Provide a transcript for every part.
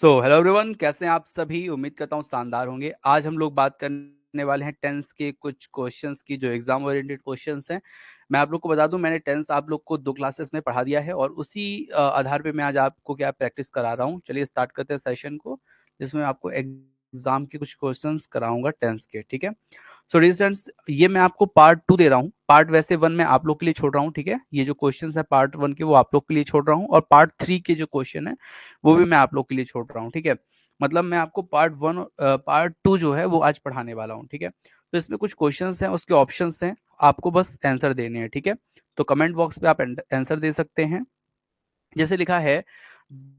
Hello everyone, कैसे हैं आप सभी। उम्मीद करता हूँ शानदार होंगे। आज हम लोग बात करने वाले हैं टेंस के कुछ क्वेश्चंस की, जो एग्जाम ओरिएंटेड क्वेश्चंस हैं। मैं आप लोग को बता दूं, मैंने टेंस आप लोग को 2 क्लासेस में पढ़ा दिया है और उसी आधार पे मैं आज आपको क्या प्रैक्टिस करा रहा हूँ। चलिए स्टार्ट करते हैं सेशन को, जिसमें आपको एग्जाम के कुछ क्वेश्चंस कराऊंगा टेंस के। ठीक है। सो डियर स्टूडेंट्स, ये मैं आपको पार्ट 2 दे रहा हूँ। पार्ट वैसे 1 मैं आप लोग के लिए छोड़ रहा हूँ। ठीक है, ये जो क्वेश्चंस है पार्ट 1 के वो आप लोग के लिए छोड़ रहा हूँ, और पार्ट 3 के जो क्वेश्चन है वो भी मैं आप लोग के लिए छोड़ रहा हूँ। ठीक है, मतलब मैं आपको पार्ट 2 जो है वो आज पढ़ाने वाला हूँ। ठीक है, तो इसमें कुछ क्वेश्चंस हैं, उसके ऑप्शंस हैं, आपको बस आंसर देने हैं। ठीक है, तो कमेंट बॉक्स पे आप आंसर दे सकते हैं। जैसे लिखा है,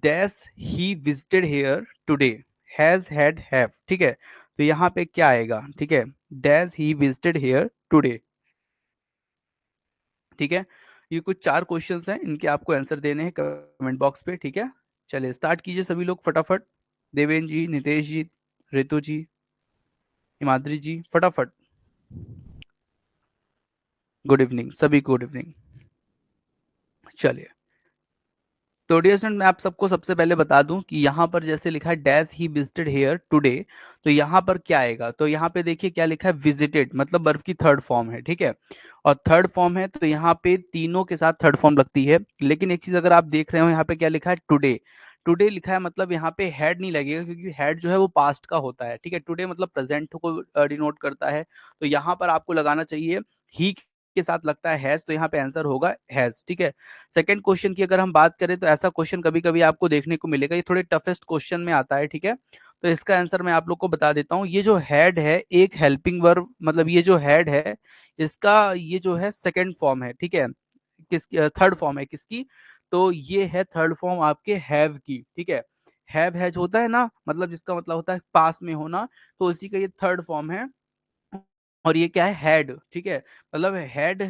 dash he visited here today, has had have. ठीक है, तो यहाँ पे क्या आएगा। ठीक है, dash he visited here today. ठीक है, ये कुछ 4 क्वेश्चंस हैं, इनके आपको आंसर देने हैं कमेंट बॉक्स पे। ठीक है, चलिए स्टार्ट कीजिए सभी लोग फटाफट। देवेन जी, नितेश जी, रितु जी, हिमाद्री जी, फटाफट। गुड इवनिंग सभी, गुड इवनिंग। चलिए, तो डियर स्टूडेंट, मैं आप सबको सबसे पहले बता दूं कि यहाँ पर जैसे लिखा है dash he visited here today, तो यहाँ पर क्या आएगा। तो यहाँ पे देखिए क्या लिखा है, विजिटेड, मतलब वर्ब की थर्ड फॉर्म है। ठीक है, और थर्ड फॉर्म है तो यहाँ पे तीनों के साथ थर्ड फॉर्म लगती है। लेकिन एक चीज अगर आप देख रहे हो, यहाँ पे क्या लिखा है, टुडे। टुडे लिखा है, मतलब यहाँ पे हैड नहीं लगेगा, क्योंकि हैड जो है वो पास्ट का होता है। ठीक है, टुडे मतलब प्रेजेंट को डिनोट करता है, तो यहाँ पर आपको लगाना चाहिए ही के साथ लगता है हैज, तो यहाँ पे आंसर होगा हैज। ठीक है, सेकंड क्वेश्चन की अगर हम बात करें, तो ऐसा क्वेश्चन कभी कभी आपको देखने को मिलेगा, ये थोड़े टफेस्ट क्वेश्चन में आता है। ठीक है, तो इसका आंसर मैं आप लोग को बता देता हूँ। ये जो हैड है एक हेल्पिंग वर्ब, मतलब ये जो हैड है इसका ये जो है सेकंड फॉर्म है। ठीक है, किस थर्ड फॉर्म है किसकी, तो ये है थर्ड फॉर्म आपके हैव की। ठीक है, हैव हैज होता है ना, मतलब जिसका मतलब होता है पास में होना, तो इसी का ये थर्ड फॉर्म है। और ये क्या है, हैड। ठीक है, मतलब हैड,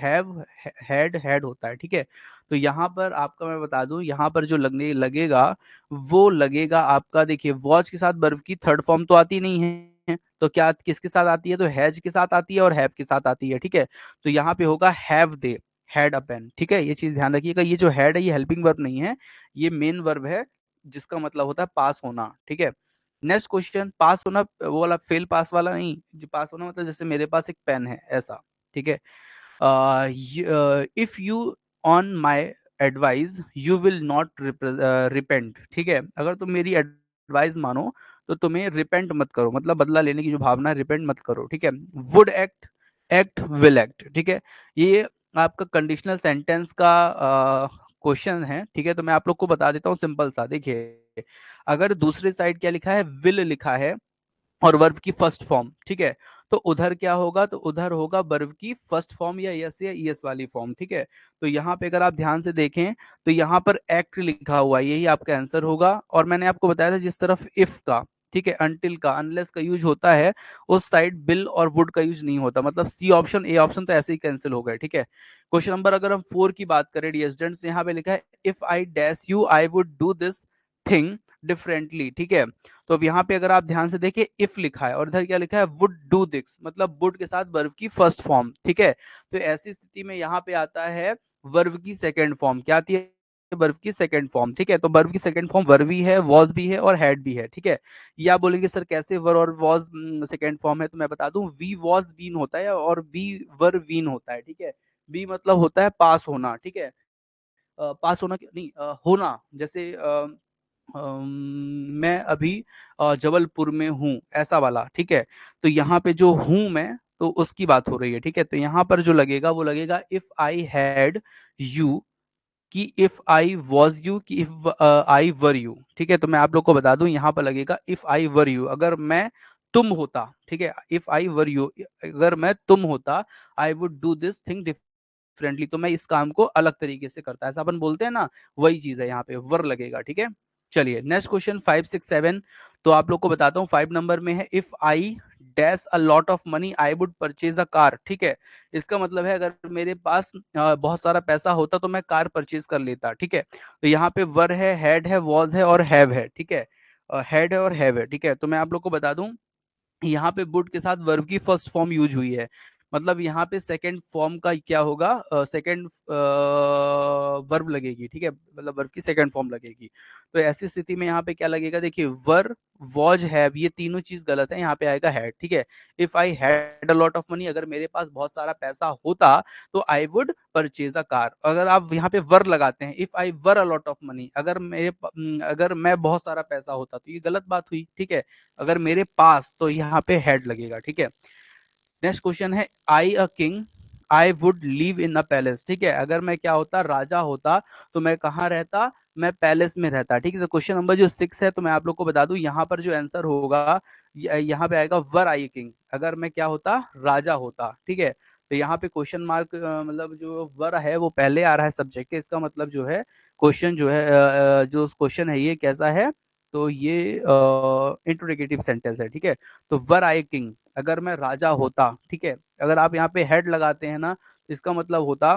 हैव, हैड, हैड होता है। ठीक है, तो यहाँ पर आपका मैं बता दूं, यहाँ पर जो लगने लगेगा वो लगेगा आपका, देखिए वॉच के साथ वर्ब की थर्ड फॉर्म तो आती नहीं है, तो क्या किसके साथ आती है, तो हैज के साथ आती है और हैव के साथ आती है। ठीक है, तो यहाँ पे होगा have they had a pen. ठीक है, ये चीज ध्यान रखिएगा, ये जो हैड है ये हेल्पिंग वर्ब नहीं है, ये मेन वर्ब है, जिसका मतलब होता है पास होना। ठीक है, नेक्स्ट क्वेश्चन, पास होना वो वाला फेल पास वाला नहीं, जो पास होना मतलब जैसे मेरे पास एक पेन है ऐसा। ठीक है, if you on my advice you will not repent. ठीक है, अगर तुम मेरी एडवाइस मानो तो तुम्हें रिपेंट मत करो, मतलब बदला लेने की जो भावना है, रिपेंट मत करो। ठीक है, would act, act, will act. ठीक है, ये आपका कंडीशनल सेंटेंस का क्वेश्चन है। ठीक है, तो मैं आप लोग को बता देता हूँ सिंपल सा। देखिए, अगर दूसरे साइड क्या लिखा है, विल लिखा है और वर्ब की फर्स्ट फॉर्म। ठीक है, तो उधर क्या होगा, तो उधर होगा वर्ब की फर्स्ट फॉर्म या यस या ईएस वाली फॉर्म। ठीक है, तो यहाँ पे अगर आप ध्यान से देखें तो यहाँ पर एक्ट लिखा हुआ है, यही आपका आंसर होगा। और मैंने आपको बताया था जिस तरफ इफ का, ठीक है, अनटिल का, अनलेस का यूज होता है, उस साइड बिल और वुड का यूज नहीं होता, मतलब सी ऑप्शन ए ऑप्शन तो ऐसे ही कैंसिल हो गए। ठीक है, क्वेश्चन नंबर अगर हम 4 की बात करें डियर स्टूडेंट्स, यहाँ पे लिखा है if I dash you I would do this thing differently. ठीक है, तो अब यहाँ पे अगर आप ध्यान से देखिए इफ लिखा है और इधर क्या लिखा है, वुड डू दिस, मतलब वुड के साथ वर्ब की फर्स्ट फॉर्म। ठीक है, तो ऐसी स्थिति में यहाँ पे आता है वर्ब की सेकंड फॉर्म, क्या आती है, वर्ब की सेकंड फॉर्म। ठीक है, तो वर्ब की सेकंड फॉर्म वर्ब भी है, वॉज भी है और हैड भी है। ठीक है, ये आप बोलेंगे सर कैसे वर्ब और वॉज सेकंड फॉर्म है, तो मैं बता दूं, वी वॉज बीन होता है और बी वर वीन होता है। ठीक है, बी मतलब होता है पास होना। ठीक है, पास होना नहीं, होना, जैसे मैं अभी जबलपुर में हूँ, ऐसा वाला। ठीक है, तो यहाँ पे जो हूँ मैं, तो उसकी बात हो रही है। ठीक है, तो यहाँ पर जो लगेगा वो लगेगा इफ आई हैड यू, कि इफ आई वॉज यू, कि इफ आई वर यू। ठीक है, तो मैं आप लोग को बता दूं, यहाँ पर लगेगा इफ आई वर यू, अगर मैं तुम होता। ठीक है, इफ आई वर यू, अगर मैं तुम होता, I would do this thing differently, तो मैं इस काम को अलग तरीके से करता, ऐसा अपन बोलते हैं ना, वही चीज है, यहाँ पे वर लगेगा। ठीक है, चलिए नेक्स्ट क्वेश्चन 5, 6, 7। तो आप लोग को बताता हूँ, 5 नंबर में है if I dash a lot of money I would purchase a car. ठीक है, इसका मतलब है अगर मेरे पास बहुत सारा पैसा होता तो मैं कार परचेज कर लेता। ठीक है, तो यहाँ पे वर है, हैड है, वॉज है और हैव है। ठीक है, हैड है और हैव है। ठीक है, तो मैं आप लोग को बता दूं, यहाँ पे वुड के साथ वर्ब की फर्स्ट फॉर्म यूज हुई है, मतलब यहाँ पे सेकंड फॉर्म का क्या होगा, सेकंड वर्ब लगेगी, ठीक है, मतलब वर्ब की सेकंड फॉर्म लगेगी। तो ऐसी स्थिति में यहाँ पे क्या लगेगा, देखिए वर, वॉज, हैव, ये तीनों चीज गलत है, यहाँ पे आएगा हैड, ठीक है। If I had a lot of money, अगर मेरे पास बहुत सारा पैसा होता तो I would purchase a car. अगर आप यहाँ पे वर लगाते हैं, if I were a lot of money, अगर मैं बहुत सारा पैसा होता, तो ये गलत बात हुई, ठीक है। अगर मेरे पास, तो यहाँ पे हैड लगेगा, ठीक है। नेक्स्ट क्वेश्चन है, I a king I would live in a palace, ठीक है। अगर मैं क्या होता, राजा होता, तो मैं कहाँ रहता, मैं पैलेस में रहता, ठीक है। तो क्वेश्चन नंबर जो 6 है, तो मैं आप लोग को बता दूं, यहाँ पर जो आंसर होगा, यहाँ पे आएगा वर आई किंग, अगर मैं क्या होता, राजा होता, ठीक है। तो यहाँ पे क्वेश्चन मार्क, मतलब जो वर है वो पहले आ रहा है सब्जेक्ट के, इसका मतलब जो है क्वेश्चन जो है, जो क्वेश्चन है ये कैसा है, तो ये इंट्रोगेटिव सेंटेंस है, ठीक है। तो वर आई किंग, अगर मैं राजा होता, ठीक है। अगर आप यहाँ पे हेड लगाते हैं ना, तो इसका मतलब होता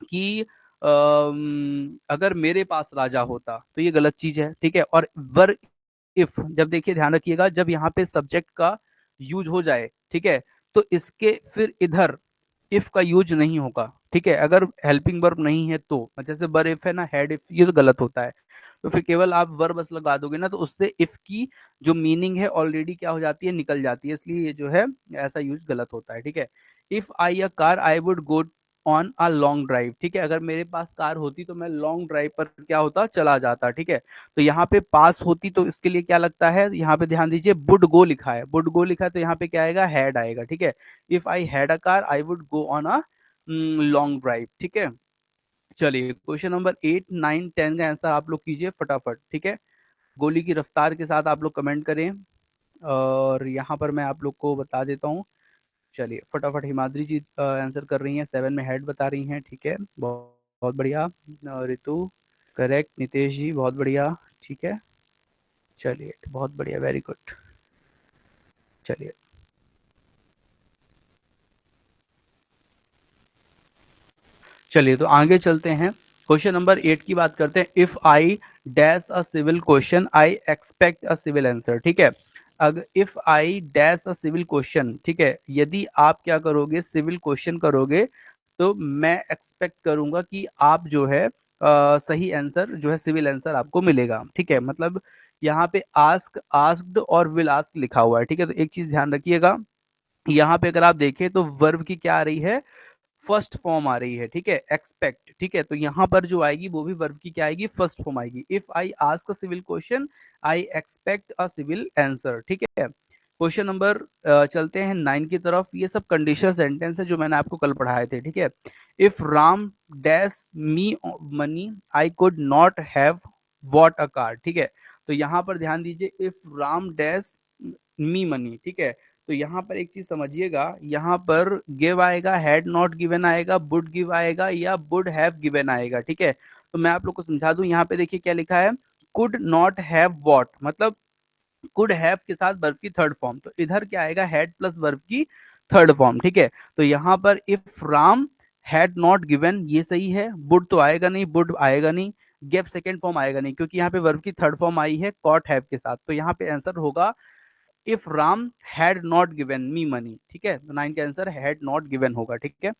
कि अगर मेरे पास राजा होता, तो ये गलत चीज है, ठीक है। और वर इफ, जब देखिए ध्यान रखिएगा, जब यहाँ पे सब्जेक्ट का यूज हो जाए, ठीक है, तो इसके फिर इधर इफ का यूज नहीं होगा, ठीक है। अगर हेल्पिंग वर्ब नहीं है तो, जैसे बर इफ है ना, हेड इफ, ये तो गलत होता है। तो फिर केवल आप वर्ब बस लगा दोगे ना, तो उससे इफ की जो मीनिंग है ऑलरेडी क्या हो जाती है, निकल जाती है, इसलिए ये जो है ऐसा यूज गलत होता है, ठीक है। If I a car I would go on a long drive, ठीक है। अगर मेरे पास कार होती तो मैं लॉन्ग ड्राइव पर क्या होता, चला जाता, ठीक है। तो यहाँ पे पास होती, तो इसके लिए क्या लगता है, यहाँ पे ध्यान दीजिए, वुड गो लिखा है, वुड गो लिखा है, तो यहाँ पे क्या आएगा, हैड आएगा, ठीक है। If I had a car I would go on a long drive, ठीक है। चलिए क्वेश्चन नंबर 8, 9, 10 का आंसर आप लोग कीजिए फटाफट, ठीक है। गोली की रफ्तार के साथ आप लोग कमेंट करें, और यहाँ पर मैं आप लोग को बता देता हूँ। चलिए फटाफट, हिमाद्री जी आंसर कर रही हैं, 7 में हेड बता रही हैं, ठीक है, बहुत बहुत बढ़िया। रितु करेक्ट, नितेश जी बहुत बढ़िया, ठीक है। चलिए बहुत बढ़िया, वेरी गुड। चलिए चलिए तो आगे चलते हैं, क्वेश्चन नंबर 8 की बात करते हैं। If I dash a civil question I expect a civil answer, ठीक है। अगर if I dash a civil question, ठीक है, यदि आप क्या करोगे, सिविल क्वेश्चन करोगे, तो मैं एक्सपेक्ट करूंगा कि आप जो है सही आंसर जो है, सिविल आंसर आपको मिलेगा, ठीक है। मतलब यहाँ पे आस्क, आस्क्ड और विल आस्क लिखा हुआ है, ठीक है। तो एक चीज ध्यान रखिएगा, यहाँ पे अगर आप देखें तो वर्ब की क्या आ रही है, फर्स्ट फॉर्म आ रही है, ठीक है, एक्सपेक्ट, ठीक है। तो यहाँ पर जो आएगी वो भी वर्ब की क्या आएगी, फर्स्ट फॉर्म आएगी। If I ask a civil question I expect a civil answer, ठीक है। क्वेश्चन नंबर चलते हैं 9 की तरफ। ये सब कंडीशनल सेंटेंस है जो मैंने आपको कल पढ़ाए थे, ठीक है। If Ram dash me money I could not have what a car, ठीक है। तो यहाँ पर ध्यान दीजिए, if Ram dash me money, ठीक है। तो यहाँ पर एक चीज समझिएगा, यहाँ पर गिव आएगा, हैड नॉट गिवन आएगा, वुड गिव आएगा, या वुड हैव गिवन आएगा, ठीक है। तो मैं आप लोग को समझा दूं, यहाँ पे देखिए क्या लिखा है, कुड नॉट हैव वॉट, मतलब कुड हैव के साथ वर्ब की थर्ड फॉर्म, तो इधर क्या आएगा, हैड प्लस वर्ब की थर्ड फॉर्म, ठीक है। तो यहाँ पर if Ram had not given, ये सही है, वुड तो आएगा नहीं, वुड आएगा नहीं, गेव सेकेंड फॉर्म आएगा नहीं, क्योंकि यहाँ पे वर्ब की थर्ड फॉर्म आई है कॉट हैव के साथ। तो यहाँ पे आंसर होगा if Ram had not given me money, ठीक है। तो 9 का आंसर हैड नॉट गिवन होगा, ठीक है।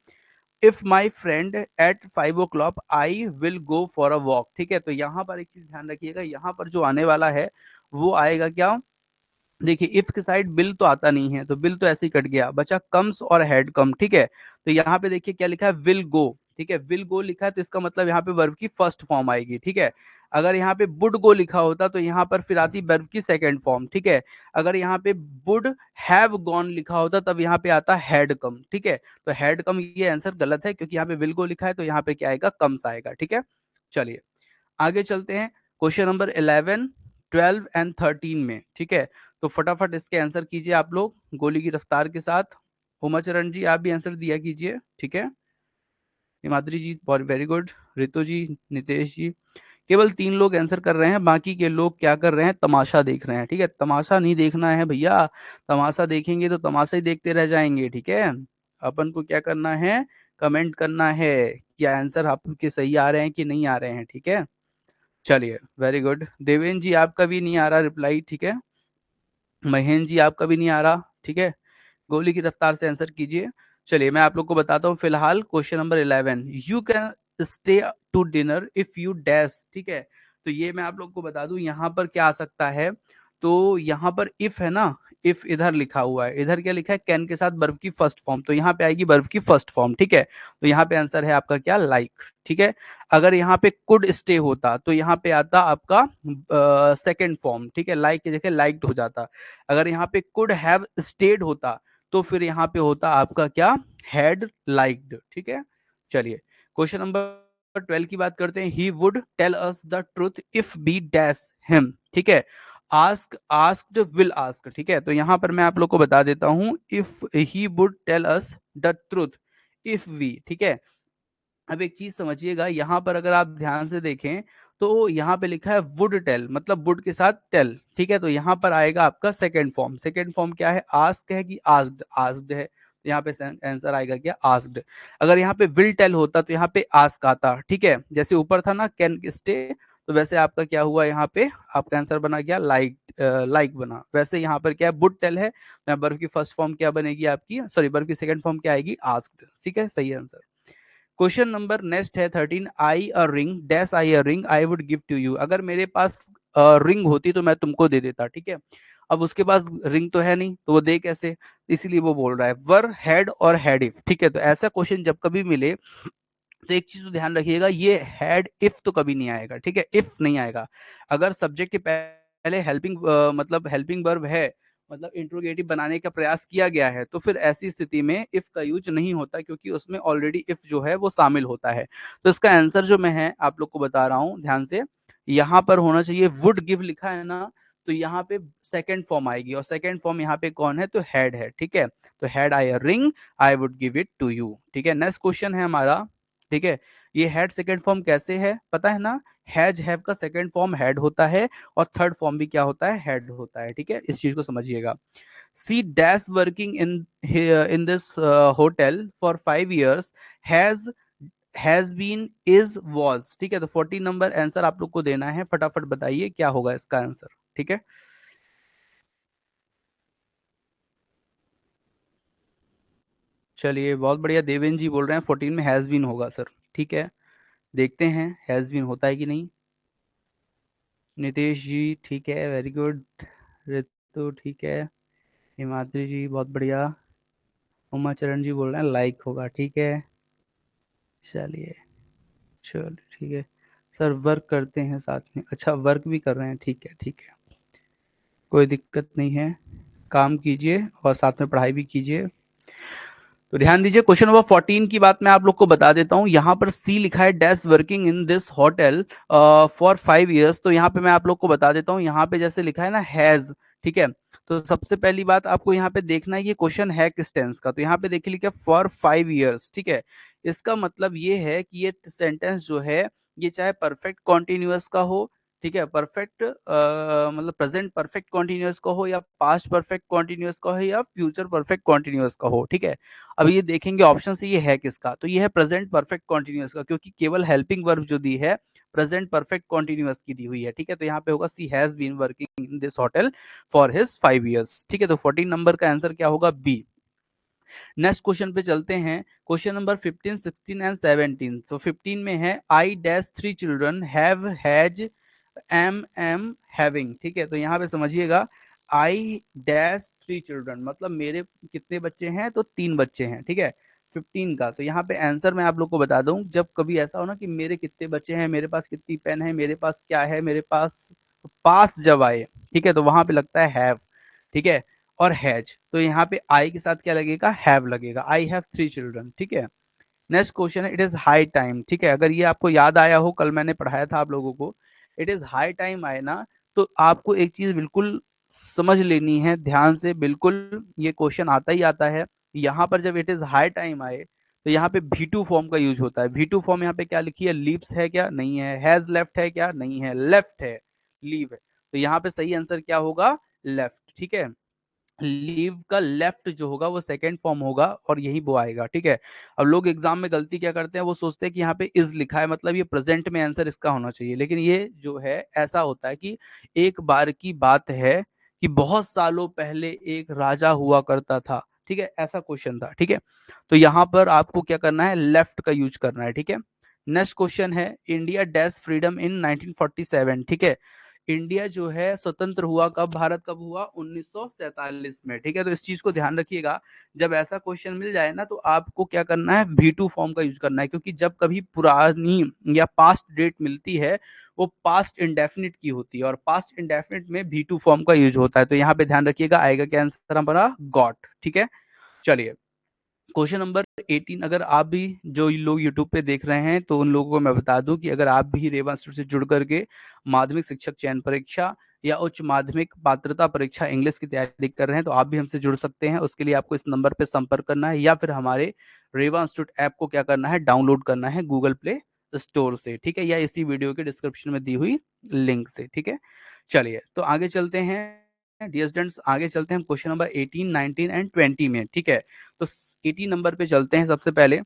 If my friend at 5 o'clock I will go for a walk, ठीक है। तो यहाँ पर एक चीज ध्यान रखिएगा, यहाँ पर जो आने वाला है वो आएगा क्या, देखिए इफ के साइड बिल तो आता नहीं है, तो बिल तो ऐसे ही कट गया, बचा कम्स और हैड कम, ठीक है। तो यहाँ पे देखिए क्या लिखा है, विल गो, ठीक है, विल गो लिखा है, तो इसका मतलब यहाँ पे वर्ब की फर्स्ट फॉर्म आएगी, ठीक है। अगर यहाँ पे वुड गो लिखा होता तो यहाँ पर फिर आती वर्ब की सेकंड फॉर्म, ठीक है। अगर यहाँ पे वुड हैव गॉन लिखा होता तब यहाँ पे आता हैड कम, ठीक है। तो हैड कम ये आंसर गलत है, क्योंकि यहाँ पे विल गो लिखा है, तो यहाँ पे क्या आएगा, कम्स आएगा, ठीक है। चलिए आगे चलते हैं, क्वेश्चन नंबर 11, 12 एंड 13 में, ठीक है। तो फटाफट इसके आंसर कीजिए आप लोग गोली की रफ्तार के साथ। उमाचरण जी आप भी आंसर दिया कीजिए, ठीक है। हिमाद्री जी बहुत वेरी गुड, रितु जी, नितेश जी, केवल 3 लोग आंसर कर रहे हैं, बाकी के लोग क्या कर रहे हैं, तमाशा देख रहे हैं, ठीक है। तमाशा नहीं देखना है भैया, तमाशा देखेंगे तो तमाशा ही देखते रह जाएंगे, ठीक है। अपन को क्या करना है, कमेंट करना है कि आंसर आपके सही आ रहे हैं कि नहीं आ रहे हैं, ठीक है। चलिए वेरी गुड, देवेंद्र जी आपका भी नहीं आ रहा रिप्लाई, ठीक है। महेंद्र जी आपका भी नहीं आ रहा, ठीक है। गोली की रफ्तार से आंसर कीजिए। चलिए मैं आप लोग को बताता हूँ फिलहाल question number 11, you can stay to dinner if you dash, ठीक है। तो ये मैं आप लोग को बता दूं यहाँ पर क्या आ सकता है। तो यहाँ पर इफ है ना, इफ इधर लिखा हुआ है, इधर क्या लिखा है, कैन के साथ वर्ब की फर्स्ट फॉर्म, तो यहाँ पे आएगी वर्ब की फर्स्ट फॉर्म, ठीक है। तो यहाँ पे आंसर है आपका क्या, लाइक, ठीक है। अगर यहाँ पे कुड स्टे होता तो यहाँ पे आता आपका सेकेंड फॉर्म, ठीक है, लाइक की जगह लाइक्ड हो जाता। अगर यहाँ पे कुड हैव स्टेड होता तो फिर यहाँ पे होता आपका क्या, हैड लाइक्ड, ठीक है। चलिए क्वेश्चन नंबर 12 की बात करते हैं, ही would tell us the truth if be dash him, ठीक है। आस्क, आस्क्ड, विल आस्क, ठीक है। तो यहाँ पर मैं आप लोग को बता देता हूं, if he would tell us the truth if we, ठीक है। अब एक चीज समझिएगा, यहाँ पर अगर आप ध्यान से देखें तो यहाँ पे लिखा है वुड टेल, मतलब वुड के साथ टेल, ठीक है। तो यहाँ पर आएगा आपका सेकेंड फॉर्म, सेकेंड फॉर्म क्या है, आस्क है कि आस्क्ड, आस्क्ड है, तो यहाँ पे आंसर आएगा क्या, आस्क्ड। अगर यहाँ पे विल टेल होता तो यहाँ पे आस्क आता, ठीक है। जैसे ऊपर था ना कैन स्टे, तो वैसे आपका क्या हुआ, यहाँ पे आपका आंसर बना गया लाइक, लाइक बना। वैसे यहाँ पर क्या है, वुड टेल है, वर्ब की फर्स्ट फॉर्म क्या बनेगी आपकी, सॉरी वर्ब की सेकंड फॉर्म क्या आएगी, आस्क्ड, ठीक है, सही आंसर। क्वेश्चन नंबर नेक्स्ट है 13, I a ring dash I a ring I would give to you, अगर मेरे पास रिंग होती तो मैं तुमको दे देता, ठीक है। अब उसके पास रिंग तो है नहीं, तो वो दे कैसे, इसलिए वो बोल रहा है वर हैड और हैड इफ, ठीक है। तो ऐसा क्वेश्चन जब कभी मिले तो एक चीज तो ध्यान रखिएगा, ये हैड इफ तो कभी नहीं आएगा, ठीक है, इफ नहीं आएगा। अगर सब्जेक्ट के पहले हेल्पिंग मतलब हेल्पिंग वर्ब है, मतलब इंट्रोगेटिव बनाने का प्रयास किया गया है, तो फिर ऐसी स्थिति में इफ का यूज नहीं होता, क्योंकि उसमें ऑलरेडी इफ जो है वो शामिल होता है। तो इसका आंसर जो मैं है आप लोग को बता रहा हूं ध्यान से, यहाँ पर होना चाहिए वुड गिव लिखा है ना, तो यहाँ पे सेकेंड फॉर्म आएगी, और सेकेंड फॉर्म यहाँ पे कौन है, तो हैड है, ठीक है। तो had I a ring I would give it to you, ठीक है। नेक्स्ट क्वेश्चन है हमारा, ठीक है। ये हैड सेकेंड फॉर्म कैसे है पता है ना, हैज हैव का सेकेंड फॉर्म हैड होता है, और थर्ड फॉर्म भी क्या होता है, हैड होता है, ठीक है। इस चीज को समझिएगा। She dash working in this hotel for 5 years, has been, is, was, ठीक है। तो 14 नंबर आंसर आप लोग को देना है, फटाफट बताइए क्या होगा इसका आंसर, ठीक है। चलिए बहुत बढ़िया, देवेंद्र जी बोल रहे हैं 14 में हैज बीन होगा सर, ठीक है। देखते हैं हैज बीन होता है कि नहीं। नितेश जी ठीक है, वेरी गुड। ऋतु ठीक है। हिमाद्री जी बहुत बढ़िया। उमा चरण जी बोल रहे हैं लाइक होगा, ठीक है। चलिए, चलो ठीक है। सर वर्क करते हैं साथ में, अच्छा वर्क भी कर रहे हैं, ठीक है ठीक है, कोई दिक्कत नहीं है। काम कीजिए और साथ में पढ़ाई भी कीजिए। तो ध्यान दीजिए, क्वेश्चन नंबर 14 की बात मैं आप लोग को बता देता हूं। यहाँ पर सी लिखा है dash working in this hotel for 5 years, तो यहाँ पे मैं आप लोग को बता देता हूँ, यहाँ पे जैसे लिखा है ना हैज, ठीक है। तो सबसे पहली बात आपको यहाँ पे देखना है, ये क्वेश्चन है किस टेंस का, तो यहाँ पे देखिए लिखा है फॉर 5 years, ठीक है। इसका मतलब ये है कि ये सेंटेंस जो है, ये चाहे परफेक्ट कॉन्टिन्यूअस का हो, ठीक है, परफेक्ट मतलब प्रेजेंट परफेक्ट कॉन्टिन्यूअस का हो, या पास्ट परफेक्ट कॉन्टिन्यूअस का हो, या फ्यूचर परफेक्ट कॉन्टिन्यूअस का हो, ठीक है। अब ये देखेंगे ऑप्शन से ये है किसका, तो ये है प्रेजेंट परफेक्ट कॉन्टिन्यूअस का, क्योंकि केवल हेल्पिंग वर्ब जो दी है प्रेजेंट परफेक्ट कॉन्टिन्यूअस की दी हुई है, ठीक है। तो यहाँ पे होगा she has been working in this hotel for his 5 years, ठीक है। तो 14 नंबर का आंसर क्या होगा, बी। नेक्स्ट क्वेश्चन पे चलते हैं, क्वेश्चन नंबर 15, 16 एंड 17। तो 15 में है I dash 3 children have, has, am having, ठीक है। तो यहाँ पे समझिएगा, आई डैश 3 children, मतलब मेरे कितने बच्चे हैं, तो 3 बच्चे हैं, ठीक है। 15 का, तो यहाँ पे आंसर मैं आप लोग को बता दूं, जब कभी ऐसा हो ना कि मेरे कितने बच्चे हैं, मेरे पास कितनी पेन है, मेरे पास क्या है, मेरे पास, पास जब आए, ठीक है, तो वहां पे लगता है हैव, ठीक है, और हैज। तो यहाँ पे आई के साथ क्या लगेगा, हैव लगेगा, आई हैव 3 children, ठीक है। नेक्स्ट क्वेश्चन है, इट इज हाई टाइम, ठीक है। अगर ये आपको याद आया हो, कल मैंने पढ़ाया था आप लोगों को, इट इज हाई टाइम आए ना, तो आपको एक चीज बिल्कुल समझ लेनी है ध्यान से, बिल्कुल ये क्वेश्चन आता ही आता है। यहाँ पर जब इट इज हाई टाइम आए, तो यहाँ पे V2 फॉर्म का यूज होता है। V2 फॉर्म यहाँ पे क्या लिखी है, लीव्स है क्या, नहीं है। हैज लेफ्ट है क्या, नहीं है। लेफ्ट है, लीव है। तो यहाँ पे सही आंसर क्या होगा, लेफ्ट, ठीक है। लीव का लेफ्ट जो होगा वो सेकंड फॉर्म होगा, और यही वो आएगा, ठीक है। अब लोग एग्जाम में गलती क्या करते हैं, वो सोचते हैं कि यहाँ पे इज लिखा है, मतलब ये प्रेजेंट में आंसर इसका होना चाहिए, लेकिन ये जो है ऐसा होता है कि एक बार की बात है कि बहुत सालों पहले एक राजा हुआ करता था, ठीक है, ऐसा क्वेश्चन था। ठीक है, तो यहाँ पर आपको क्या करना है, लेफ्ट का यूज करना है। ठीक है, नेक्स्ट क्वेश्चन है इंडिया डैश फ्रीडम इन 1947। ठीक है, इंडिया जो है स्वतंत्र हुआ कब, भारत कब हुआ, 1947 में। ठीक है, तो इस चीज को ध्यान रखिएगा, जब ऐसा क्वेश्चन मिल जाए ना तो आपको क्या करना है, V2 फॉर्म का यूज करना है, क्योंकि जब कभी पुरानी या पास्ट डेट मिलती है वो पास्ट इंडेफिनिट की होती है, और पास्ट इंडेफिनिट में V2 फॉर्म का यूज होता है। तो यहाँ पे ध्यान रखिएगा, आएगा क्या आंसर हमारा, गॉट। ठीक है, चलिए क्वेश्चन नंबर 18। अगर आप भी जो लोग यूट्यूब पे देख रहे हैं तो उन लोगों को मैं बता दूं कि अगर आप भी रेवा इंस्टीट्यूट से जुड़ करके माध्यमिक शिक्षक चयन परीक्षा या उच्च माध्यमिक पात्रता परीक्षा इंग्लिश की तैयारी कर रहे हैं तो आप भी हमसे जुड़ सकते हैं। उसके लिए आपको इस नंबर पे संपर्क करना है या फिर हमारे रेवा इंस्टीट्यूट ऐप को क्या करना है, डाउनलोड करना है गूगल प्ले स्टोर से। ठीक है, या इसी वीडियो के डिस्क्रिप्शन में दी हुई लिंक से। ठीक है, चलिए तो आगे चलते हैं डियर स्टूडेंट्स, आगे चलते हैं क्वेश्चन नंबर 18, 19 एंड 20 में। ठीक है, तो 18 नंबर पे चलते हैं। सबसे पहले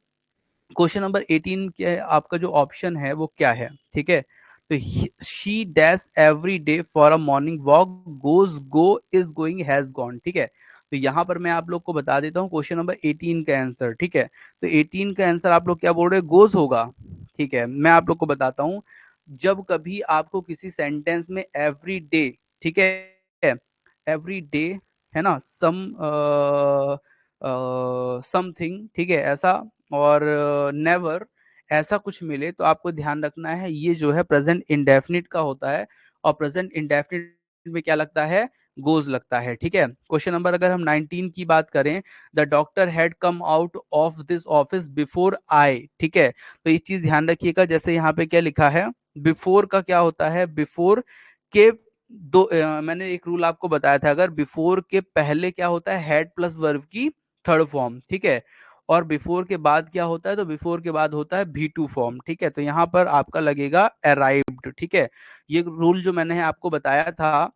क्वेश्चन नंबर 18 के आपका जो ऑप्शन है वो क्या है। ठीक है, तो she dash every day for a morning walk, goes, go, is going, has gone. ठीक है, तो यहाँ पर मैं आप लोग को बता देता हूँ क्वेश्चन नंबर 18 का आंसर। ठीक है, तो 18 का आंसर आप लोग क्या बोल रहे हैं, गोज होगा। ठीक है, मैं आप लोग को बताता हूँ, जब कभी आपको किसी सेंटेंस में एवरी डे, ठीक है, एवरी डे है ना, समथिंग, ठीक है, ऐसा, और नेवर, ऐसा कुछ मिले तो आपको ध्यान रखना है ये जो है प्रेजेंट इंडेफिनिट का होता है, और प्रेजेंट इंडेफिनिट में क्या लगता है, गोज लगता है। ठीक है, क्वेश्चन नंबर अगर हम 19 की बात करें, the doctor had come out of this office before I. ठीक है, तो ये चीज ध्यान रखिएगा, जैसे यहाँ पे क्या लिखा है, बिफोर का क्या होता है, बिफोर के मैंने एक रूल आपको बताया था, अगर बिफोर के पहले क्या होता है, हेड प्लस वर्ब की थर्ड फॉर्म। ठीक है, और बिफोर के बाद क्या होता है, तो बिफोर के बाद होता है V2 फॉर्म। ठीक है, तो यहाँ पर आपका लगेगा अराइव्ड। ठीक है, ये रूल जो मैंने आपको बताया था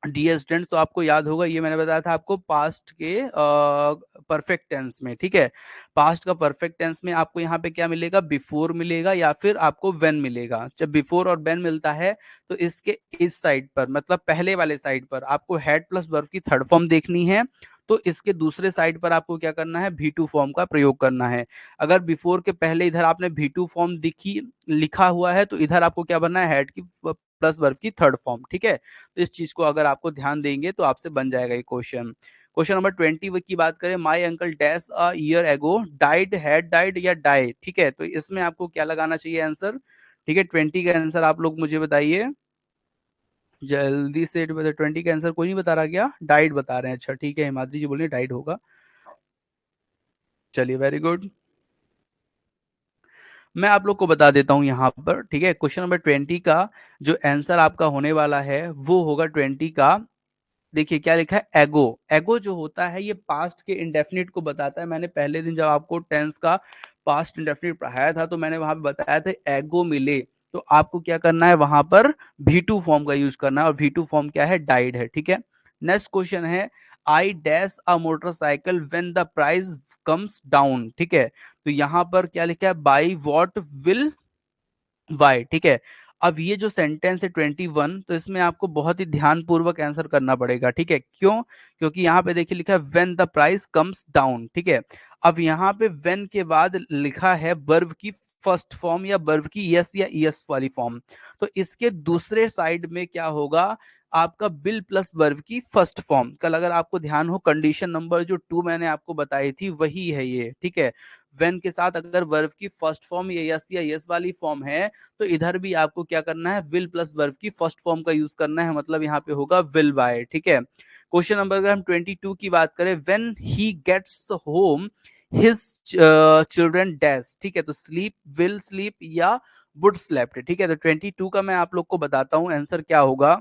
डियर स्टूडेंट्स, तो आपको याद होगा, ये मैंने बताया था आपको पास्ट के परफेक्ट टेंस में। ठीक है, पास्ट का परफेक्ट टेंस में आपको यहाँ पे क्या मिलेगा, बिफोर मिलेगा या फिर आपको व्हेन मिलेगा। जब बिफोर और व्हेन मिलता है तो इसके इस साइड पर, मतलब पहले वाले साइड पर आपको हेड प्लस वर्ब की थर्ड फॉर्म देखनी है, तो इसके दूसरे साइड पर आपको क्या करना है, V2 फॉर्म का प्रयोग करना है। अगर बिफोर के पहले इधर आपने V2 फॉर्म दिखी लिखा हुआ है तो इधर आपको क्या बनना है, हेड की प्लस वर्ब की थर्ड फॉर्म। ठीक है, तो इस चीज को अगर आपको ध्यान देंगे तो आपसे बन जाएगा ये क्वेश्चन। क्वेश्चन नंबर 20 की बात करें, my uncle dash a year ago died, had died या डाई। ठीक है, तो इसमें आपको क्या लगाना चाहिए आंसर। ठीक है, 20 का आंसर आप लोग मुझे बताइए जल्दी से। 20 का आंसर कोई नहीं बता रहा क्या, डाइड बता रहे हैं। अच्छा ठीक है, हिमाद्री जी बोलिए डाइड होगा। चलिए वेरी गुड, मैं आप लोग को बता देता हूं यहाँ पर। ठीक है, क्वेश्चन नंबर 20 का जो आंसर आपका होने वाला है वो होगा 20 का, देखिए क्या लिखा है, एगो। एगो जो होता है ये पास्ट के इंडेफिनिट को बताता है। मैंने पहले दिन जब आपको टेंस का पास्ट इंडेफिनिट पढ़ाया था तो मैंने वहां पे बताया था एगो मिले तो आपको क्या करना है, वहां पर V2 फॉर्म का यूज करना है, और V2 फॉर्म क्या है, डाइड है। ठीक है, नेक्स्ट क्वेश्चन है, आई dash a motorcycle when the price comes down. ठीक है, तो यहाँ पर क्या लिखा है, बाई वॉट विल वाई। ठीक है, अब ये जो सेंटेंस है 21, तो इसमें आपको बहुत ही ध्यान पूर्वक आंसर करना पड़ेगा। ठीक है, क्यों, क्योंकि यहाँ पे देखिए लिखा है when the price comes down. ठीक है, अब यहाँ पे व्हेन के बाद लिखा है वर्ब की फर्स्ट फॉर्म या वर्ब की यस या ईएस वाली फॉर्म, तो इसके दूसरे साइड में क्या होगा, आपका बिल प्लस वर्ब की फर्स्ट फॉर्म। कल अगर आपको ध्यान हो कंडीशन नंबर जो 2 मैंने आपको बताई थी वही है ये। ठीक है, व्हेन के साथ अगर वर्ब की फर्स्ट फॉर्म या यस वाली फॉर्म है तो इधर भी आपको क्या करना है, विल प्लस वर्ब की फर्स्ट फॉर्म का यूज करना है, मतलब यहाँ पे होगा विल बाय। ठीक है, क्वेश्चन नंबर अगर हम 22 की बात करें, when he gets home his children dash. ठीक है, तो स्लीप, विल स्लीप या वुड स्लेप्ट। ठीक है, तो 22 का मैं आप लोग को बताता हूँ आंसर क्या होगा।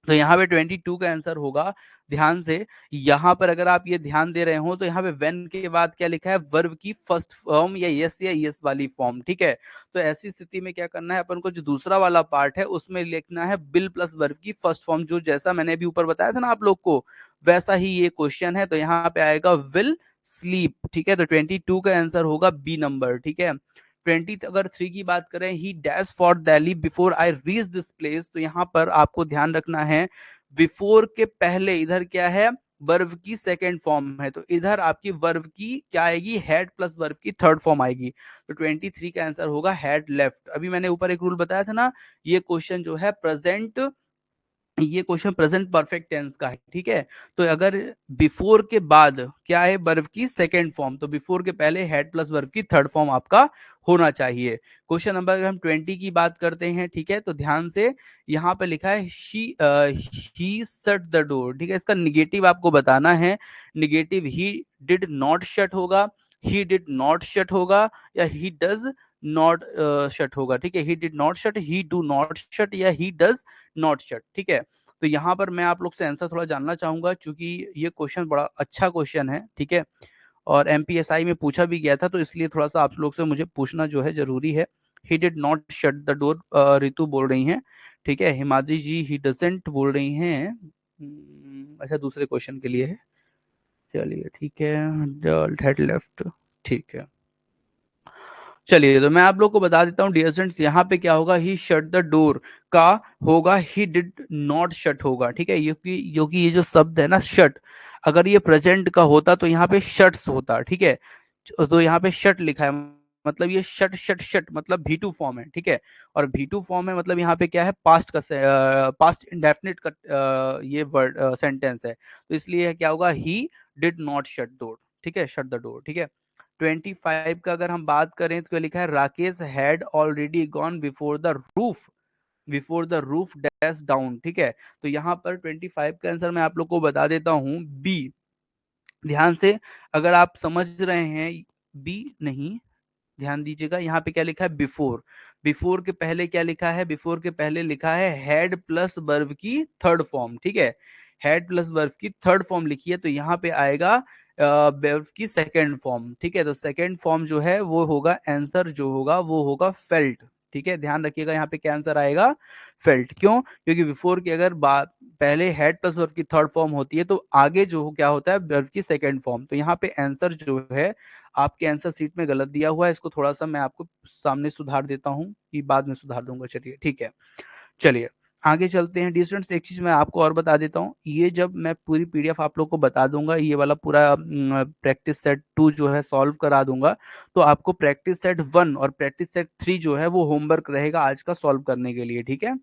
तो यहाँ पे 22 का आंसर होगा, ध्यान से, यहाँ पर अगर आप ये ध्यान दे रहे हो तो यहाँ पे व्हेन के बाद क्या लिखा है, वर्ब की फर्स्ट फॉर्म या यस वाली फॉर्म। ठीक है, तो ऐसी स्थिति में क्या करना है अपन को, जो दूसरा वाला पार्ट है उसमें लिखना है बिल प्लस वर्ब की फर्स्ट फॉर्म, जो जैसा मैंने अभी ऊपर बताया था ना आप लोग को, वैसा ही ये क्वेश्चन है। तो यहाँ पे आएगा विल स्लीप। ठीक है, तो 22 का आंसर होगा बी नंबर। ठीक है, 20 अगर 3 की बात करें, ही dash for Delhi before I reach this place, तो यहाँ पर आपको ध्यान रखना है बिफोर के पहले इधर क्या है, वर्ब की सेकेंड फॉर्म है, तो इधर आपकी वर्ब की क्या आएगी, हैड प्लस वर्ब की थर्ड फॉर्म आएगी। तो 23 का आंसर होगा हैड लेफ्ट। अभी मैंने ऊपर एक रूल बताया था ना, ये क्वेश्चन जो है ये क्वेश्चन प्रेजेंट परफेक्ट टेंस का है, ठीक है। तो अगर बिफोर के बाद क्या है, वर्ब की सेकेंड फॉर्म, तो बिफोर के पहले हेड प्लस वर्ब की थर्ड फॉर्म आपका होना चाहिए। क्वेश्चन नंबर अगर हम 20 की बात करते हैं, ठीक है, तो ध्यान से यहाँ पे लिखा है ही शट द डोर, ठीक है। इसका निगेटिव आपको बताना है। Negative he did not shut होगा, ही डिड नॉट शट होगा, या ही डज नॉट शट होगा, ठीक है। He did not shut, he do not shut, या ही डज नॉट शट, ठीक है। तो यहाँ पर मैं आप लोग से आंसर थोड़ा जानना चाहूंगा, क्योंकि ये क्वेश्चन बड़ा अच्छा क्वेश्चन है, ठीक है, और एमपीएसआई में पूछा भी गया था, तो इसलिए थोड़ा सा आप लोग से मुझे पूछना जो है जरूरी है। He did not shut the door, Ritu बोल रही हैं, ठीक है। हिमाद्री जी ही डजंट बोल रही हैं। अच्छा, दूसरे क्वेश्चन के लिए है, चलिए ठीक है। हेड लेफ्ट, ठीक है। चलिए, तो मैं आप लोग को बता देता हूँ डियर स्टूडेंट्स, यहाँ पे क्या होगा, ही शट द डोर का होगा ही डिड नॉट शट होगा, ठीक है। क्योंकि ये जो शब्द है ना शट, अगर ये प्रेजेंट का होता तो यहाँ पे शट्स होता, ठीक है। तो यहाँ पे शट लिखा है, मतलब ये शट शट शट मतलब V2 फॉर्म है, ठीक है। और V2 फॉर्म है मतलब यहाँ पे क्या है, पास्ट का पास्ट इंडेफिनिट का ये वर्ड सेंटेंस है, तो इसलिए क्या होगा, he did not shut door, ठीक है, शट द डोर, ठीक है। 25 का अगर हम बात करें तो क्या लिखा है, Rakesh had already gone before the roof dash down, ठीक है। तो यहाँ पर 25 का आंसर मैं आप लोग को बता देता हूँ, बी। ध्यान से अगर आप समझ रहे हैं, बी नहीं, ध्यान दीजिएगा, यहाँ पे क्या लिखा है, बिफोर। बिफोर के पहले क्या लिखा है, बिफोर के पहले लिखा है हैड प्लस वर्ब की थर्ड फॉर्म, ठीक है। हैड प्लस वर्ब की थर्ड फॉर्म लिखी है, तो यहाँ पे आएगा वर्ब की सेकेंड फॉर्म, ठीक है। तो सेकेंड फॉर्म जो है वो होगा, आंसर जो होगा वो होगा फेल्ट, ठीक है। ध्यान रखिएगा, यहाँ पे क्या आंसर आएगा, फेल्ट। क्यों, क्योंकि बिफोर की अगर बात पहले हेड प्लस वर्ब की थर्ड फॉर्म होती है, तो आगे जो क्या होता है, वर्ब की सेकेंड फॉर्म। तो यहाँ पे आंसर जो है आपके आंसर सीट में गलत दिया हुआ है, इसको थोड़ा सा मैं आपको सामने सुधार देता हूँ, कि बाद में सुधार दूंगा, चलिए ठीक है। चलिए आगे चलते हैं डियर स्टूडेंट्स। एक चीज मैं आपको और बता देता हूँ, ये जब मैं पूरी पीडीएफ आप लोग को बता दूंगा, ये वाला पूरा प्रैक्टिस सेट 2 जो है सॉल्व करा दूंगा, तो आपको प्रैक्टिस सेट 1 और प्रैक्टिस सेट 3 जो है वो होमवर्क रहेगा आज का सॉल्व करने के लिए, ठीक है।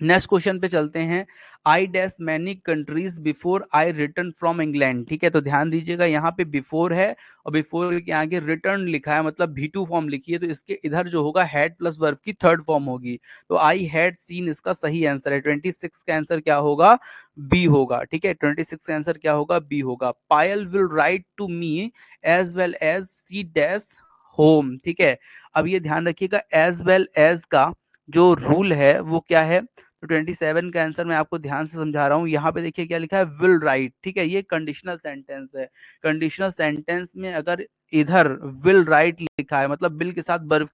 नेक्स्ट क्वेश्चन पे चलते हैं। I dash many countries before I return from England, ठीक है। तो ध्यान दीजिएगा, यहाँ पे बिफोर है और बिफोर के आगे रिटर्न लिखा है, मतलब V2 फॉर्म लिखी है, तो इसके इधर जो होगा हैड प्लस वर्ब की थर्ड फॉर्म होगी। तो आई हैड सीन इसका सही आंसर है। 26 का आंसर क्या होगा, बी होगा, ठीक है। 26 का आंसर क्या होगा, बी होगा। Payal will write to me as well as she dash home, ठीक है। अब ये ध्यान रखिएगा, एज वेल एज का जो रूल है वो क्या है। तो 27 का आंसर मैं आपको ध्यान से समझा रहा हूँ, यहाँ पे देखिए क्या लिखा है, विल राइट, ठीक है। ये कंडीशनल सेंटेंस है। कंडीशनल सेंटेंस में अगर इधर विल राइट लिखा है, मतलब विल के साथ वर्ब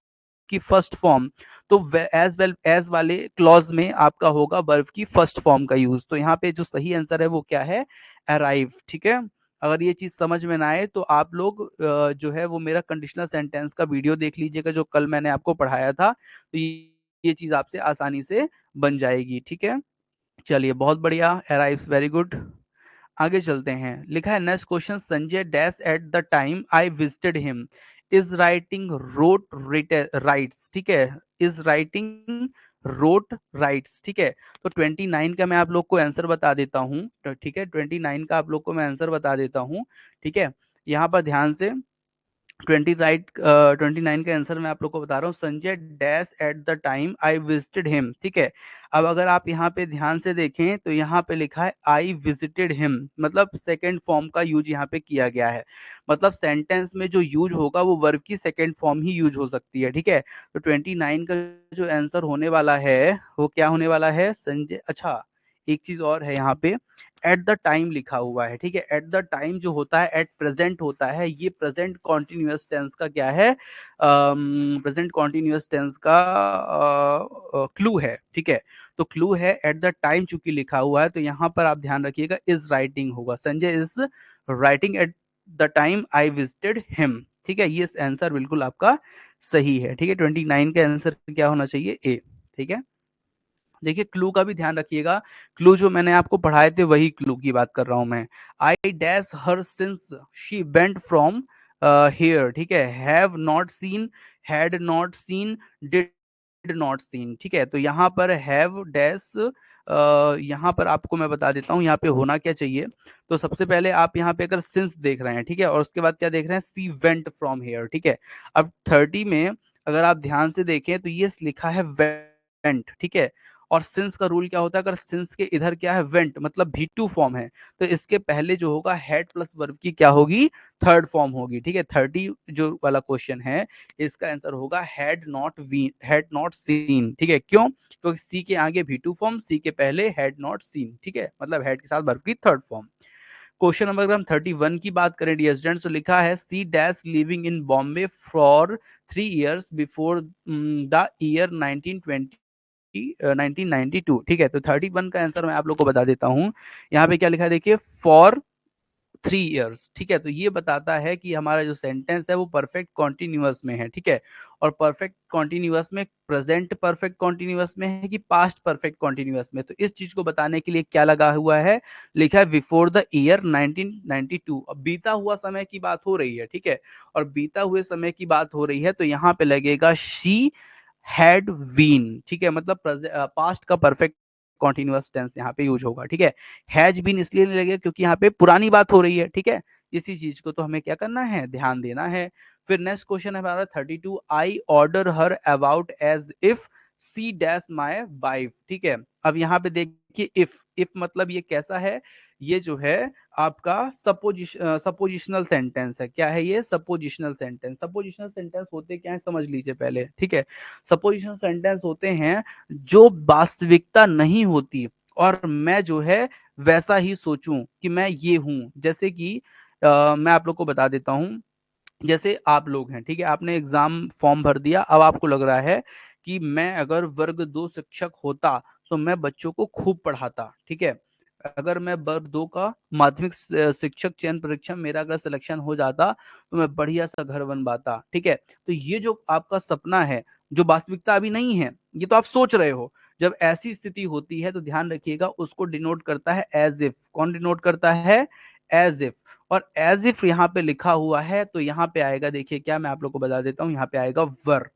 की फर्स्ट फॉर्म, तो एज वेल एज वाले क्लॉज में आपका होगा वर्ब की फर्स्ट फॉर्म का यूज। तो यहाँ पे जो सही आंसर है वो क्या है, अराइव, ठीक है। अगर ये चीज समझ में ना आए तो आप लोग जो है वो मेरा कंडीशनल सेंटेंस का वीडियो देख लीजिएगा, जो कल मैंने आपको पढ़ाया था, तो ये चीज आपसे आसानी से बन जाएगी, ठीक है। चलिए बहुत बढ़िया, अराइव्स, वेरी गुड। आगे चलते हैं, लिखा है next question, Sanjay dash at the time I visited him is writing wrote writes, ठीक है। इज राइटिंग रोट राइट्स, ठीक है। तो 29 का मैं आप लोग को आंसर बता देता हूँ, तो ठीक है, 29 का आप लोग को मैं आंसर बता देता हूँ, ठीक है। यहाँ पर ध्यान से 29 का आंसर मैं आप लोग को बता रहा हूँ, Sanjay dash at the time I visited him, ठीक है। अब अगर आप यहाँ पे ध्यान से देखें तो यहाँ पे लिखा है आई विजिटेड हिम, मतलब सेकेंड फॉर्म का यूज यहाँ पे किया गया है। मतलब सेंटेंस में जो यूज होगा वो वर्ब की सेकेंड फॉर्म ही यूज हो सकती है, ठीक है। तो 29 का जो आंसर होने वाला है वो क्या होने वाला है, संजय। अच्छा, एक चीज और है, यहाँ पे एट द टाइम लिखा हुआ है, ठीक है। एट द टाइम जो होता है एट प्रेजेंट होता है, ये प्रेजेंट कॉन्टिन्यूअस टेंस का क्या है, प्रेजेंट कॉन्टिन्यूअस टेंस का क्लू है, ठीक है। तो क्लू है एट द टाइम, चूंकि लिखा हुआ है तो यहाँ पर आप ध्यान रखिएगा इज राइटिंग होगा, Sanjay is writing at the time I visited him, ठीक है। ये आंसर बिल्कुल आपका सही है, ठीक है। 29 का आंसर क्या होना चाहिए, ए, ठीक है। देखिए क्लू का भी ध्यान रखिएगा, क्लू जो मैंने आपको पढ़ाए थे वही क्लू की बात कर रहा हूं मैं। I dash her since she went from here, ठीक है, have not seen, had not seen, did not seen, ठीक है। तो यहाँ पर हैव डैश, यहाँ पर आपको मैं बता देता हूँ यहाँ पे होना क्या चाहिए। तो सबसे पहले आप यहाँ पे अगर सिंस देख रहे हैं, ठीक है, और उसके बाद क्या देख रहे हैं, सी वेंट फ्रॉम हेयर, ठीक है। अब 30 में अगर आप ध्यान से देखें तो ये लिखा है वेंट, ठीक है। और सिंस का रूल क्या होता है, अगर सिंस के इधर क्या है, वेंट, मतलब V2 फॉर्म है, तो इसके पहले जो होगा हैड प्लस वर्ब की क्या होगी, थर्ड फॉर्म होगी, ठीक है। 30 जो वाला क्वेश्चन है इसका आंसर होगा हैड नॉट सीन, ठीक है। क्यों? क्योंकि सी के आगे V2 फॉर्म, सी के पहले हैड नॉट सीन, ठीक है, मतलब हैड के साथ वर्ब की थर्ड फॉर्म। क्वेश्चन नंबर अगर हम 31 की बात करें डियर स्टूडेंट्स, तो लिखा है she dash living in Bombay for 3 years before the year 1992, ठीक है। तो 31 का आंसर मैं आप लोग को बता देता हूँ। यहाँ पे क्या लिखा है देखिए, फॉर 3 years, ठीक है। तो ये बताता है कि हमारा जो सेंटेंस है वो परफेक्ट कॉन्टिन्यूअस में है, ठीक है। और परफेक्ट कॉन्टिन्यूअस में प्रेजेंट परफेक्ट कॉन्टिन्यूअस में है कि पास्ट परफेक्ट कॉन्टिन्यूअस में, तो इस चीज को बताने के लिए क्या लगा हुआ है, लिखा है बिफोर द ईयर 1992। अब बीता हुआ समय की बात हो रही है, ठीक है, और बीता हुए समय की बात हो रही है, तो यहाँ पे लगेगा शी हैड बीन, ठीक है, मतलब पास्ट का परफेक्ट कॉन्टिन्यूअस टेंस यहाँ पे यूज होगा, ठीक है। हैज बीन इसलिए नहीं लगेगा क्योंकि यहाँ पे पुरानी बात हो रही है, ठीक है। इसी चीज को तो हमें क्या करना है, ध्यान देना है। फिर नेक्स्ट क्वेश्चन है हमारा 32, I order her about as if she dash my wife, ठीक है। अब यहाँ पे देखिए इफ मतलब ये कैसा है, ये जो है आपका सपोजिशनल सेंटेंस है। क्या है ये, सपोजिशनल सेंटेंस। सपोजिशनल सेंटेंस होते क्या है समझ लीजिए पहले, ठीक है। सपोजिशनल सेंटेंस होते हैं जो वास्तविकता नहीं होती और मैं जो है वैसा ही सोचूं कि मैं ये हूं। जैसे कि मैं आप लोग को बता देता हूं, जैसे आप लोग हैं, ठीक है, आपने एग्जाम फॉर्म भर दिया, अब आपको लग रहा है कि मैं अगर वर्ग 2 शिक्षक होता तो मैं बच्चों को खूब पढ़ाता, ठीक है। अगर मैं वर्ग 2 का माध्यमिक शिक्षक चयन परीक्षा में मेरा अगर सिलेक्शन हो जाता तो मैं बढ़िया सा घर बनवाता, ठीक है। तो ये जो आपका सपना है, जो वास्तविकता अभी नहीं है, ये तो आप सोच रहे हो। जब ऐसी स्थिति होती है तो ध्यान रखिएगा, उसको डिनोट करता है एज इफ। कौन डिनोट करता है, एज इफ। और एज इफ यहाँ पे लिखा हुआ है तो यहाँ पे आएगा, देखिए क्या, मैं आप लोग को बता देता हूँ, यहाँ पे आएगा वर।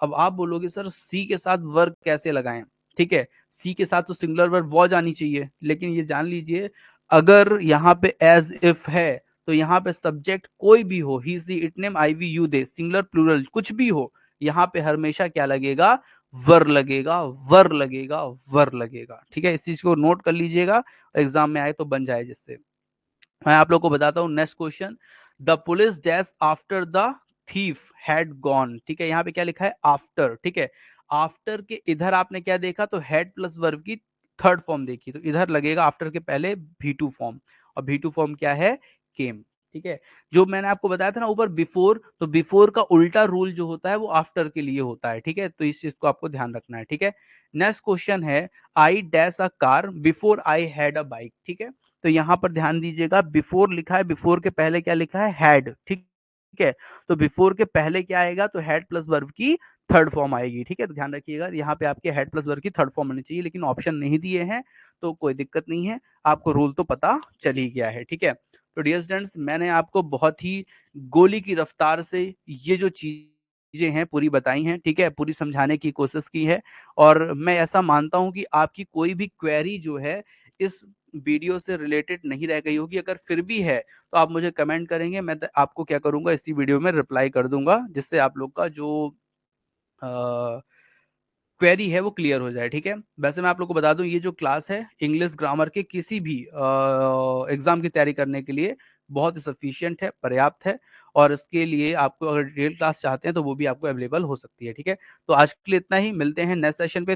अब आप बोलोगे सर सी के साथ वर्ब कैसे लगाएं, ठीक है। सी के साथ तो सिंगुलर वर्ब वॉज आनी चाहिए, लेकिन ये जान लीजिए अगर यहाँ पे एज इफ है तो यहाँ पे सब्जेक्ट कोई भी हो, he she it name I we you they, singular plural कुछ भी हो, यहाँ पे हमेशा क्या लगेगा, वर लगेगा, वर लगेगा, वर लगेगा, ठीक है। इस चीज को नोट कर लीजिएगा, एग्जाम में आए तो बन जाए जिससे। मैं आप लोग को बताता हूँ next question, the police dash after the thief had gone, ठीक है। यहाँ पे क्या लिखा है, आफ्टर, ठीक है। आफ्टर के इधर आपने क्या देखा, तो हैड प्लस वर्ब की थर्ड फॉर्म देखी, तो इधर लगेगा आफ्टर के पहले V2 फॉर्म, और V2 फॉर्म क्या है, केम, ठीक है। जो मैंने आपको बताया था ना ऊपर बिफोर, तो बिफोर का उल्टा रूल जो होता है वो आफ्टर के लिए होता है, ठीक है। तो इस चीज को आपको ध्यान रखना है, ठीक है। नेक्स्ट क्वेश्चन है, आई dash a car before I had a bike, ठीक है। तो यहाँ पर ध्यान दीजिएगा, बिफोर लिखा है, बिफोर के पहले क्या लिखा है, हैड, ठीक है। तो बिफोर के पहले क्या आएगा, तो हैड प्लस वर्ब की थर्ड फॉर्म आएगी, ठीक है। तो ध्यान रखिएगा यहाँ पे आपके हैड प्लस वर्ब की थर्ड फॉर्म होनी चाहिए, लेकिन ऑप्शन नहीं दिए हैं तो कोई दिक्कत नहीं है, आपको रूल तो पता चल ही गया है, ठीक है। तो डियर स्टूडेंट्स, मैंने आपको बहुत ही गोली की रफ्तार से ये जो चीजें हैं पूरी बताई हैं, ठीक है, पूरी समझाने की कोशिश की है। और मैं ऐसा मानता हूं कि आपकी कोई भी क्वेरी जो है इस वीडियो से रिलेटेड नहीं रह गई होगी। अगर फिर भी है तो आप मुझे कमेंट करेंगे, मैं आपको क्या करूंगा, इसी वीडियो में रिप्लाई कर दूंगा, जिससे आप लोग का जो क्वेरी है वो क्लियर हो जाए, ठीक है। वैसे मैं आप लोग को बता दूं, ये जो क्लास है इंग्लिश ग्रामर के किसी भी एग्जाम की तैयारी करने के लिए बहुत ही सफिशियंट है, पर्याप्त है। और इसके लिए आपको अगर डिटेल क्लास चाहते हैं तो वो भी आपको अवेलेबल हो सकती है, ठीक है। तो आज के लिए इतना ही, मिलते हैं नेक्स्ट सेशन पे।